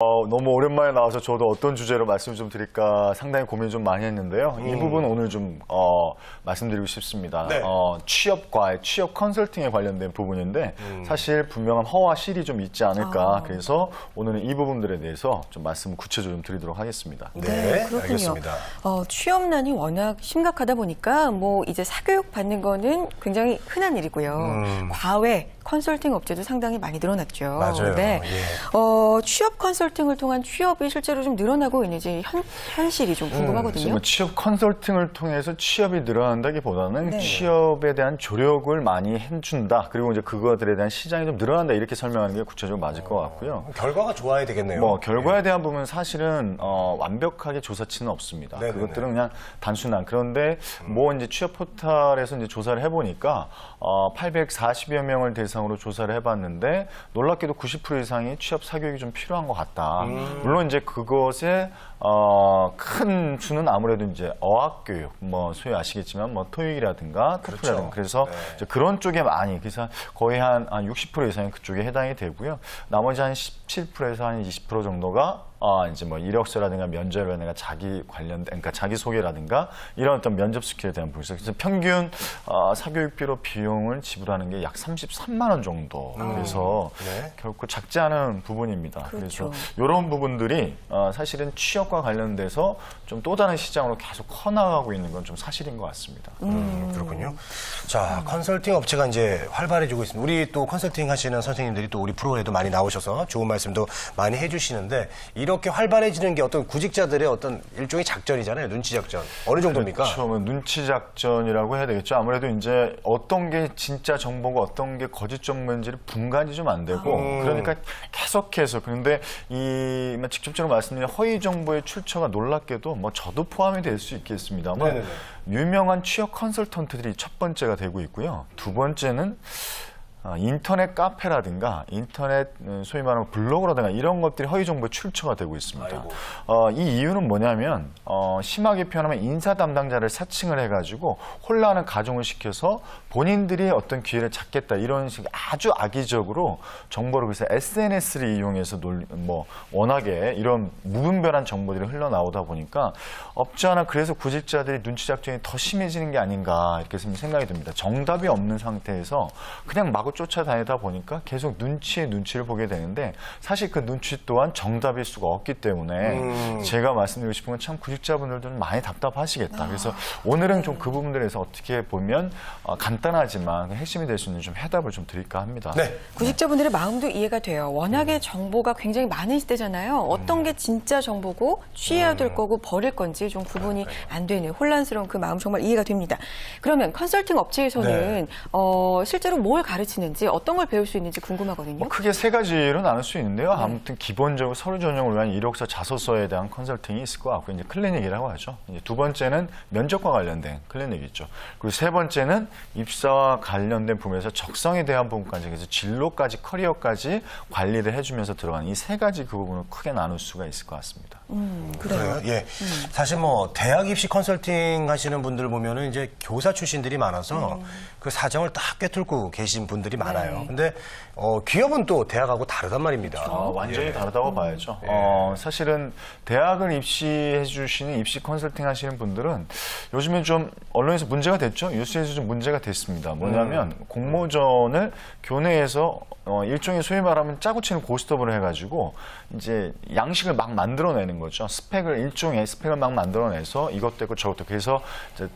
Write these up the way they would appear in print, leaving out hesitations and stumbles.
너무 오랜만에 나와서 저도 어떤 주제로 말씀을 좀 드릴까 상당히 고민 좀 많이 했는데요. 이 부분 오늘 좀 말씀드리고 싶습니다. 네. 취업 컨설팅에 관련된 부분인데 사실 분명한 허와 실이 좀 있지 않을까. 그래서 오늘은 이 부분들에 대해서 좀 말씀을 구체적으로 좀 드리도록 하겠습니다. 네, 그렇군요. 알겠습니다. 취업난이 워낙 심각하다 보니까 뭐 이제 사교육 받는 거는 굉장히 흔한 일이고요. 과외 컨설팅 업체도 상당히 많이 늘어났죠. 맞아요. 네. 예. 취업 컨설팅을 통한 취업이 실제로 좀 늘어나고 있는지 현실이 좀 궁금하거든요. 뭐 취업 컨설팅을 통해서 취업이 늘어난다기보다는 네. 취업에 대한 조력을 많이 해준다. 그리고 이제 그것들에 대한 시장이 좀 늘어난다. 이렇게 설명하는 게 구체적으로 맞을 것 같고요. 결과가 좋아야 되겠네요. 뭐 결과에 대한 부분은 사실은 완벽하게 조사치는 없습니다. 네네네. 그것들은 그냥 단순한. 그런데 뭐 이제 취업 포털에서 이제 조사를 해보니까 840여 명을 대상으로 조사를 해봤는데 놀랍게도 90% 이상이 취업 사교육이 좀 필요한 것 같다. 물론 이제 그것에 큰 수는 아무래도 이제 어학교육, 뭐 소위 아시겠지만 뭐 토익이라든가 토플이라든가 그렇죠. 그래서 네. 이제 그런 쪽에 많이 그래서 거의 한 60% 이상이 그쪽에 해당이 되고요. 나머지 한 17%에서 한 20% 정도가 이제 뭐 이력서라든가 면접이라든가 자기 관련, 그러니까 자기 소개라든가 이런 어떤 면접 스킬에 대한 부분. 그래서 평균 사교육비로 비용을 지불하는 게 약 33만 원 정도. 그래서 네. 결코 작지 않은 부분입니다. 그렇죠. 그래서 이런 부분들이 사실은 취업과 관련돼서 좀 또 다른 시장으로 계속 커나가고 있는 건 좀 사실인 것 같습니다. 그렇군요. 자, 컨설팅 업체가 이제 활발해지고 있습니다. 우리 또 컨설팅 하시는 선생님들이 또 우리 프로그램에도 많이 나오셔서 좋은 말씀도 많이 해주시는데 이렇게 활발해지는 게 어떤 구직자들의 어떤 일종의 작전이잖아요. 눈치 작전. 어느 정도입니까? 그렇죠. 눈치 작전이라고 해야 되겠죠. 아무래도 이제 어떤 게 진짜 정보고 어떤 게 거짓 정보인지를 분간이 좀 안 되고 그러니까 계속해서 그런데 이 직접적으로 말씀드린 허위 정보의 출처가 놀랍게도 뭐 저도 포함이 될 수 있겠습니다만 네네네. 유명한 취업 컨설턴트들이 첫 번째가 되고 있고요. 두 번째는 인터넷 카페라든가 인터넷 소위 말하는 블로그라든가 이런 것들이 허위 정보의 출처가 되고 있습니다. 이 이유는 뭐냐면 심하게 표현하면 인사 담당자를 사칭을 해가지고 혼란을 가중을 시켜서 본인들이 어떤 기회를 잡겠다 이런 식의 아주 악의적으로 정보를 그래서 SNS를 이용해서 워낙에 이런 무분별한 정보들이 흘러나오다 보니까 없지 않아 그래서 구직자들이 눈치 작전이 더 심해지는 게 아닌가 이렇게 생각이 듭니다. 정답이 없는 상태에서 그냥 마구 쫓아다니다 보니까 계속 눈치에 눈치를 보게 되는데 사실 그 눈치 또한 정답일 수가 없기 때문에 제가 말씀드리고 싶은 건 참 구직자분들도 많이 답답하시겠다. 그래서 오늘은 좀 그 부분들에서 어떻게 보면 간단하지만 핵심이 될 수 있는 좀 해답을 좀 드릴까 합니다. 네. 구직자분들의 마음도 이해가 돼요. 워낙에 정보가 굉장히 많은 시대잖아요. 어떤 게 진짜 정보고 취해야 될 거고 버릴 건지 좀 구분이 안 되는 혼란스러운 그 마음 정말 이해가 됩니다. 그러면 컨설팅 업체에서는 실제로 뭘 가르치는지 어떤 걸 배울 수 있는지 궁금하거든요. 크게 세 가지로 나눌 수 있는데요. 아무튼 기본적으로 서류 전형을 위한 이력서 자소서에 대한 컨설팅이 있을 것 같고 이제 클리닉이라고 하죠. 이제 두 번째는 면접과 관련된 클리닉이죠. 그리고 세 번째는 입사와 관련된 부분에서 적성에 대한 부분까지 그래서 진로까지 커리어까지 관리를 해주면서 들어가는 이 세 가지 그 부분을 크게 나눌 수가 있을 것 같습니다. 그래요. 예. 사실 뭐 대학 입시 컨설팅 하시는 분들 보면은 이제 교사 출신들이 많아서 그 사정을 딱 꿰뚫고 계신 분들이 많아요. 근데 기업은 또 대학하고 다르단 말입니다. 완전히 다르다고 봐야죠. 사실은 대학을 입시해 주시는 입시 컨설팅 하시는 분들은 요즘에 좀 언론에서 문제가 됐죠. 뉴스에서 좀 문제가 됐습니다. 뭐냐면 공모전을 교내에서 일종의 소위 말하면 짜고 치는 고스톱을 해가지고 이제 양식을 막 만들어내는 거죠. 일종의 스펙을 막 만들어내서 이것도 있고 저것도 그래서 이제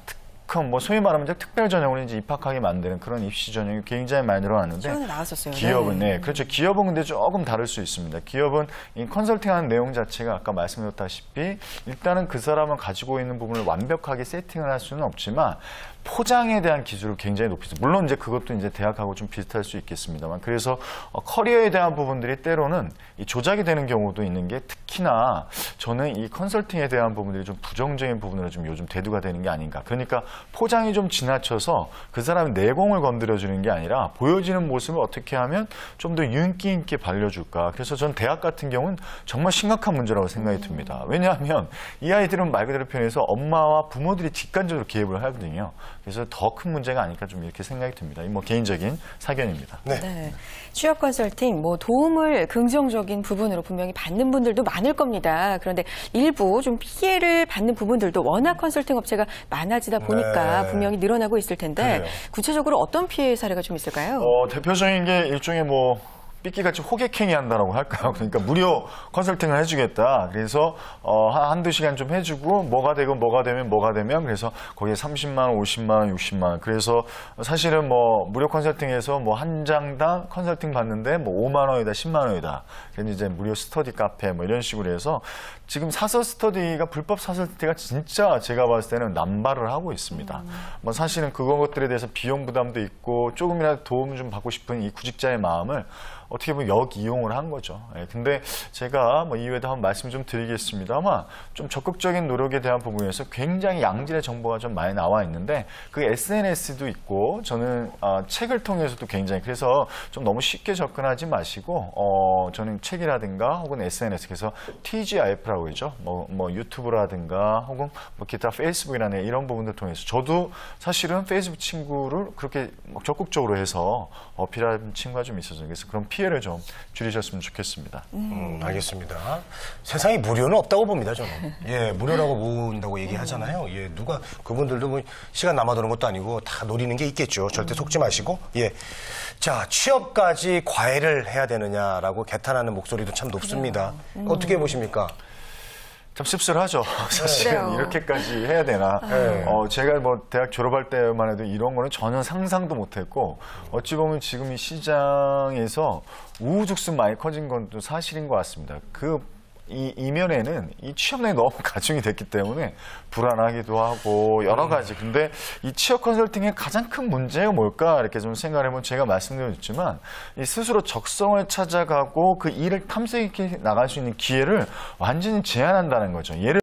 뭐 소위 말하면 이제 특별 전형으로 이제 입학하게 만드는 그런 입시 전형이 굉장히 많이 늘어났는데 최근에 나왔었어요. 기업은 그렇죠. 기업은 근데 조금 다를 수 있습니다. 기업은 이 컨설팅하는 내용 자체가 아까 말씀드렸다시피 일단은 그 사람은 가지고 있는 부분을 완벽하게 세팅을 할 수는 없지만 포장에 대한 기술을 굉장히 높이 있어요. 물론 이제 그것도 이제 대학하고 좀 비슷할 수 있겠습니다만 그래서 커리어에 대한 부분들이 때로는 이 조작이 되는 경우도 있는 게 특히나 저는 이 컨설팅에 대한 부분들이 좀 부정적인 부분으로 좀 요즘 대두가 되는 게 아닌가. 그러니까 포장이 좀 지나쳐서 그 사람의 내공을 건드려주는 게 아니라 보여지는 모습을 어떻게 하면 좀 더 윤기 있게 발려줄까. 그래서 전 대학 같은 경우는 정말 심각한 문제라고 생각이 듭니다. 왜냐하면 이 아이들은 말 그대로 표현해서 엄마와 부모들이 직간접으로 개입을 하거든요. 그래서 더 큰 문제가 아닐까 좀 이렇게 생각이 듭니다. 이 뭐 개인적인 사견입니다. 네. 네. 취업 컨설팅, 뭐 도움을 긍정적인 부분으로 분명히 받는 분들도 많을 겁니다. 그런데 일부 좀 피해를 받는 부분들도 워낙 컨설팅 업체가 많아지다 보니까 네. 분명히 늘어나고 있을 텐데 그래요. 구체적으로 어떤 피해 사례가 좀 있을까요? 대표적인 게 일종의 뭐 삐끼같이 호객행위 한다라고 할까요? 그러니까 무료 컨설팅을 해주겠다. 그래서 한두 시간 좀 해주고 뭐가 되고 뭐가 되면 그래서 거기에 30만 원, 50만 원, 60만 원. 그래서 사실은 뭐 무료 컨설팅에서 뭐 한 장당 컨설팅 받는데 뭐 5만 원이다, 10만 원이다. 그래서 이제 무료 스터디 카페 뭐 이런 식으로 해서 지금 사설 스터디가 불법 사설 스터디가 진짜 제가 봤을 때는 남발을 하고 있습니다. 뭐 사실은 그것들에 대해서 비용 부담도 있고 조금이라도 도움 좀 받고 싶은 이 구직자의 마음을 어떻게 보면 역이용을 한 거죠. 예, 근데 제가 뭐 이후에도 한번 말씀 좀 드리겠습니다만 좀 적극적인 노력에 대한 부분에서 굉장히 양질의 정보가 좀 많이 나와 있는데 그 SNS도 있고 저는 책을 통해서도 굉장히 그래서 좀 너무 쉽게 접근하지 마시고 저는 책이라든가 혹은 SNS 그래서 TGIF라고 그러죠. 뭐 유튜브라든가 혹은 뭐 기타 페이스북이라는 이런 부분들 통해서 저도 사실은 페이스북 친구를 그렇게 적극적으로 해서 어필하는 친구가 좀 있어서 그래서 그런 피해를 좀 줄이셨으면 좋겠습니다. 알겠습니다. 세상에 무료는 없다고 봅니다, 저는. 예, 무료라고 모은다고 얘기하잖아요. 예, 누가, 그분들도 뭐 시간 남아도는 것도 아니고 다 노리는 게 있겠죠. 절대 속지 마시고. 예. 자, 취업까지 과외를 해야 되느냐라고 개탄하는 목소리도 참 높습니다. 어떻게 보십니까? 참 씁쓸하죠. 사실은 그래요. 이렇게까지 해야 되나. 네. 제가 뭐 대학 졸업할 때만 해도 이런 거는 전혀 상상도 못했고 어찌 보면 지금 이 시장에서 우후죽순 많이 커진 건 또 사실인 것 같습니다. 이 이면에는 이 취업난이 너무 가중이 됐기 때문에 불안하기도 하고 여러 가지. 근데 이 취업 컨설팅의 가장 큰 문제가 뭘까 이렇게 좀 생각을 해보면 제가 말씀드렸지만 이 스스로 적성을 찾아가고 그 일을 탐색해 나갈 수 있는 기회를 완전히 제한한다는 거죠. 예를